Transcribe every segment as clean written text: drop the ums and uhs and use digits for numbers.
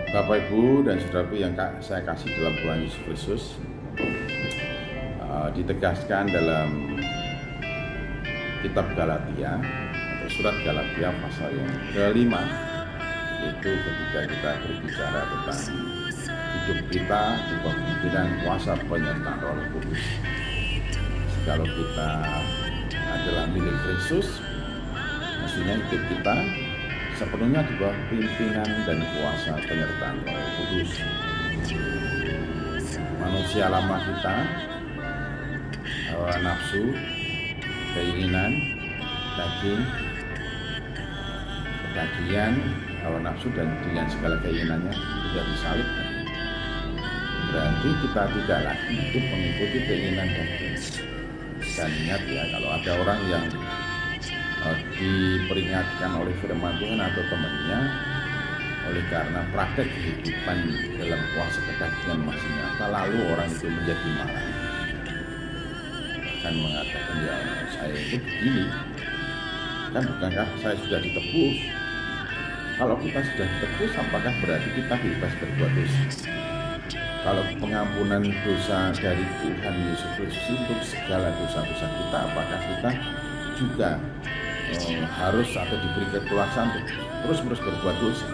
Bapak Ibu dan saudaraku yang saya kasih dalam Tuhan Yesus Kristus, ditegaskan dalam kitab Galatia atau surat Galatia pasal yang kelima, yaitu ketika kita berbicara tentang hidup kita di bawah pimpinan kuasa penyertaan Roh Kudus. Kalau kita adalah milik Kristus, mestinya hidup kita sepenuhnya di bawah pimpinan dan kuasa penyertaan Roh Kudus. Manusia lama kita, hawa nafsu, keinginan, daging, kedagian, hawa nafsu dan dengan segala keinginannya sudah disalibkan. Berarti kita tidak lagi hidup mengikuti keinginan daging. Dan ingat ya, kalau ada orang yang diperingatkan oleh firman Tuhan atau temannya, oleh karena praktek kehidupan dalam kuasa kedagingan masih nyata, lalu orang itu menjadi marah, bahkan mengatakan, ya saya itu begini, kan bukankah saya sudah ditebus? Kalau kita sudah ditebus, apakah berarti kita bebas berbuat dosa? Kalau pengampunan dosa dari Tuhan Yesus Kristus untuk segala dosa-dosa kita, apakah kita juga harus atau diberi kekuasaan untuk terus-menerus berbuat dosa?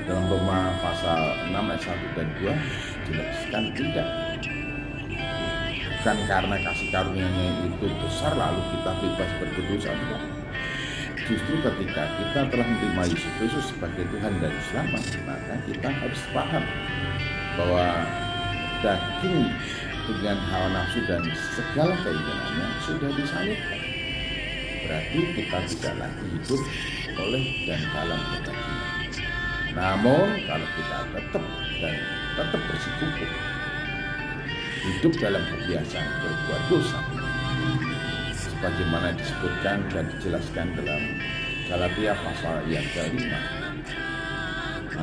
Dalam Roma pasal 6 ayat 1 dan 2 jelaskan tidak. Bukan karena kasih karunia-Nya itu besar lalu kita bebas berbuat dosa, tidak. Justru ketika kita telah menerima Yesus Kristus sebagai Tuhan dan Selamat, maka kita harus paham bahwa daging dengan hawa nafsu dan segala keinginannya sudah disalibkan. Berarti kita tidak lagi hidup oleh dan dalam kedagingan. Namun kalau kita tetap bersikukuh hidup dalam kebiasaan berbuat dosa, sebagaimana disebutkan dan dijelaskan dalam Galatia pasal yang ke-5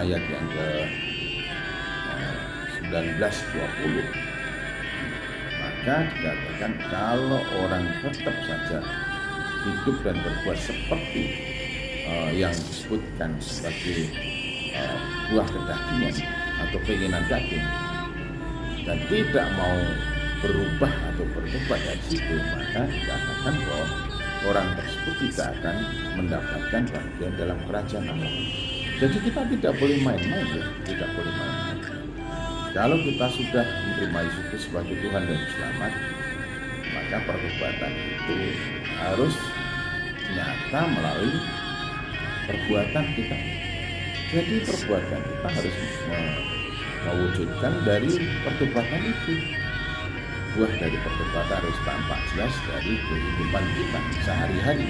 ayat yang ke-19-20, maka dikatakan kalau orang tetap saja hidup dan berbuat seperti yang disebutkan sebagai buah kedagingan atau keinginan daging dan tidak mau berubah atau bertobat dari situ, maka dikatakan bahwa orang tersebut tidak akan mendapatkan bagian dalam kerajaan Allah. Jadi kita tidak boleh main-main, ya, tidak boleh main-main. Kalau kita sudah menerima Yesus sebagai Tuhan dan Selamat, maka pertobatan itu harus nyata melalui perbuatan kita. Jadi perbuatan kita harus mewujudkan dari pertobatan itu. Buah dari pertobatan harus tampak jelas dari kehidupan kita sehari-hari.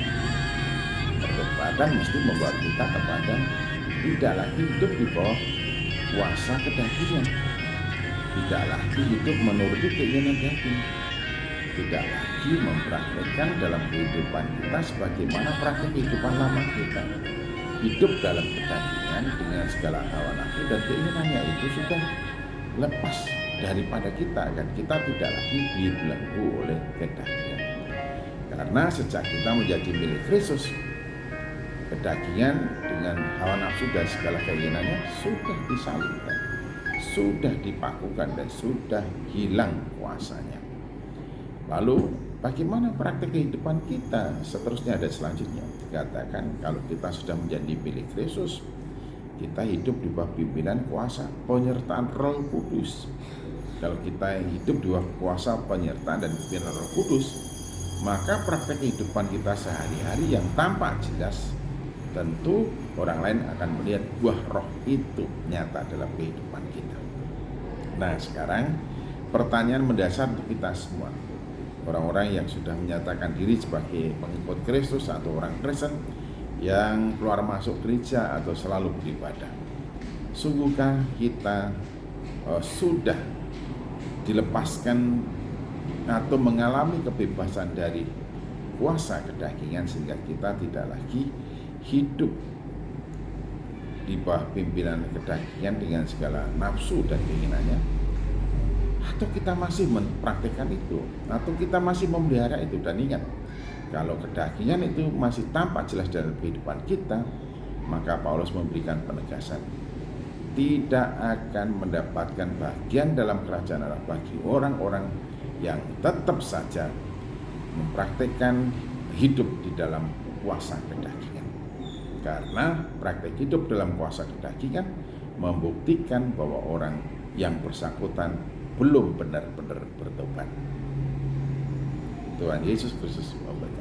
Pertobatan mesti membawa kita kepada tidak lagi hidup di bawah kuasa kedagingan, tidak lagi hidup menuruti keinginan daging, tidak lagi mempraktekkan dalam kehidupan kita sebagaimana praktek kehidupan lama kita. Hidup dalam kedagingan dengan segala hawa nafsu dan keinginannya itu sudah lepas daripada kita, kan kita tidak lagi dibelenggu oleh kedagingan. Karena sejak kita menjadi milik Kristus, kedagingan dengan hawa nafsu dan segala keinginannya sudah disalibkan, sudah dipakukan dan sudah hilang kuasanya. Lalu bagaimana praktik kehidupan kita seterusnya dan selanjutnya? Dikatakan kalau kita sudah menjadi milik Kristus, kita hidup di bawah pimpinan kuasa penyertaan Roh Kudus. Kalau kita hidup di bawah kuasa penyertaan dan pimpinan Roh Kudus, maka praktek kehidupan kita sehari-hari yang tampak jelas, tentu orang lain akan melihat buah roh itu nyata dalam kehidupan kita. Nah, sekarang pertanyaan mendasar untuk kita semua, orang-orang yang sudah menyatakan diri sebagai pengikut Kristus atau orang Kristen yang keluar masuk gereja atau selalu beribadah, sungguhkah kita sudah dilepaskan atau mengalami kebebasan dari kuasa kedagingan sehingga kita tidak lagi hidup di bawah pimpinan kedagingan dengan segala nafsu dan keinginannya? Atau kita masih mempraktikkan itu, atau kita masih memelihara itu? Dan ingat, kalau kedagingan itu masih tampak jelas dalam kehidupan kita, maka Paulus memberikan penegasan tidak akan mendapatkan bagian dalam kerajaan Allah bagi orang-orang yang tetap saja mempraktikkan hidup di dalam kuasa kedagingan. Karena praktek hidup dalam kuasa kedagingan membuktikan bahwa orang yang bersangkutan belum benar-benar bertobat. Tuhan Yesus Kristus memberkati.